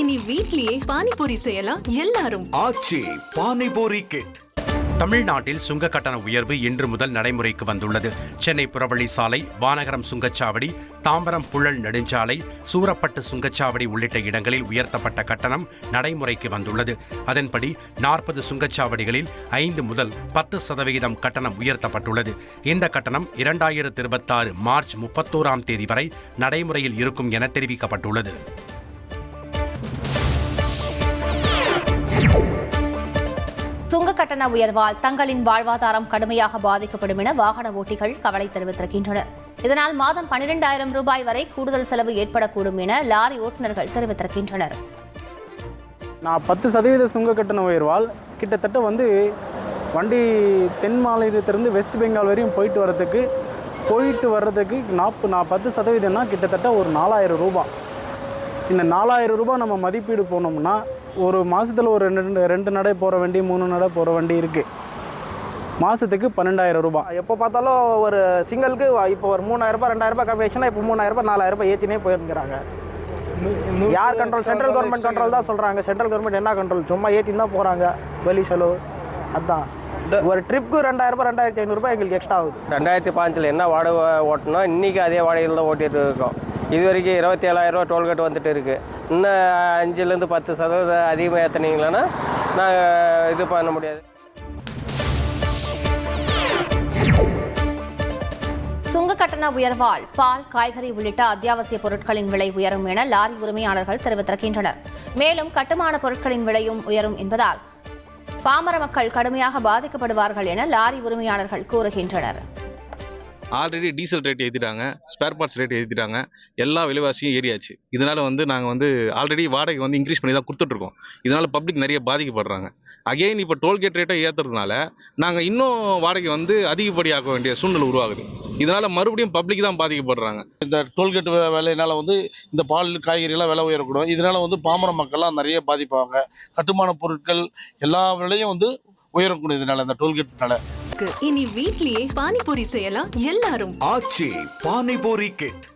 இனி வீட்லயே பானிபூரி செய்யலாம் எல்லாரும். ஆச்சி பானிபூரி கிட். தமிழ்நாட்டில் சுங்க கட்டண உயர்வு இன்று முதல் நடைமுறைக்கு வந்துள்ளது. சென்னை புறவழி சாலை, வானகரம் சுங்கச்சாவடி, தாம்பரம் புழல் நெடுஞ்சாலை, சூரப்பட்டு சுங்கச்சாவடி உள்ளிட்ட இடங்களில் உயர்த்தப்பட்ட கட்டணம் நடைமுறைக்கு வந்துள்ளது. அதன்படி 40 சுங்கச்சாவடிகளில் 5 முதல் 10% கட்டணம் உயர்த்தப்பட்டுள்ளது. இந்த கட்டணம் 2026 மார்ச் 31ஆம் தேதி வரை நடைமுறையில் இருக்கும் என தெரிவிக்கப்பட்டுள்ளது. சுங்க கட்டண உயர்வால் தங்களின் வாழ்வாதாரம் கடுமையாக பாதிக்கப்படும் என வாகன ஓட்டிகள் கவலை தெரிவித்திருக்கின்றனர். இதனால் மாதம் 12,000 ரூபாய் வரை கூடுதல் செலவு ஏற்படக்கூடும் என லாரி ஓட்டுநர்கள் தெரிவித்திருக்கின்றனர். நான் 10% சுங்க கட்டண உயர்வால் கிட்டத்தட்ட வண்டி தென் மாநிலத்திலிருந்து வெஸ்ட் பெங்கால் வரையும் போயிட்டு வர்றதுக்கு 10%னா கிட்டத்தட்ட ஒரு 4,000 ரூபாய். இந்த 4,000 ரூபாய் நம்ம மதிப்பீடு போனோம்னா ஒரு மாதத்தில் ஒரு 2 நடை போகிற வண்டி 3 நடை போகிற வண்டி இருக்குது. மாதத்துக்கு 12,000 ரூபாய். எப்போ பார்த்தாலும் ஒரு சிங்கிளுக்கு இப்போ ஒரு 3,000 ரூபாய் 2,000 ரூபாய் கம்மி ஆச்சுன்னா இப்போ 3,000 ரூபாய் 4,000 ரூபாய் ஏற்றினே போயிருக்கிறாங்க. யார் கண்ட்ரோல்? சென்ட்ரல் கவர்மெண்ட் கண்ட்ரோல் தான் சொல்கிறாங்க. சென்ட்ரல் கவர்மெண்ட் என்ன கண்ட்ரோல்? சும்மா ஏற்றின்னு தான் போகிறாங்க. வெளி செலவு அதுதான். ஒரு ட்ரிப்புக்கு 2,000 ரூபாய் 2,500 ரூபாய் எங்களுக்கு எக்ஸ்ட்ரா ஆகுது. 2005 என்ன வாடகை ஓட்டணும், இன்றைக்கி அதே வாடகையில் தான் ஓட்டிகிட்டு இருக்கோம். இது வரைக்கும் 27,000 ரூபா டோல்கேட் வந்துட்டு இருக்குது. இன்னும் 5% 10% அதிகமாக ஏற்றினீங்களன்னா நாங்கள் இது பண்ண முடியாது. சுங்க கட்டண உயர்வால் பால், காய்கறி உள்ளிட்ட அத்தியாவசிய பொருட்களின் விலை உயரும் என லாரி உரிமையாளர்கள் தெரிவித்திருக்கின்றனர். மேலும் கட்டுமான பொருட்களின் விலையும் உயரும் என்பதால் பாமர மக்கள் கடுமையாக பாதிக்கப்படுவார்கள் என லாரி உரிமையாளர்கள் கூறுகின்றனர். ஆல்ரெடி டீசல் ரேட் ஏற்றிட்டாங்க, ஸ்பேர் பார்ட்ஸ் ரேட் ஏற்றிட்டாங்க, எல்லா விலைவாசியும் ஏறியாச்சு. இதனால் நாங்கள் ஆல்ரெடி வாடகை இன்க்ரீஸ் பண்ணி தான் கொடுத்துட்ருக்கோம். இதனால் பப்ளிக் நிறைய பாதிக்கப்படுறாங்க. அகெயின் இப்போ டோல்கேட் ரேட்டை ஏற்றுறதுனால நாங்கள் இன்னும் வாடகை அதிகப்படியாக்க வேண்டிய சூழ்நிலை உருவாகுது. இதனால் மறுபடியும் பப்ளிக் தான் பாதிக்கப்படுறாங்க. இந்த டோல்கேட் விலையினால் இந்த பால், காய்கறியெல்லாம் விலை உயரக்கூடும். இதனால் பாமர மக்கள்லாம் நிறைய பாதிப்பாங்க. கட்டுமான பொருட்கள் எல்லா விலையும் உயரக்கூடியதுனால இந்த டோல்கேட்னால. இனி வீட்லயே பானிபூரி செய்யலாம் எல்லாரும். ஆச்சி பானிபூரி கிட்.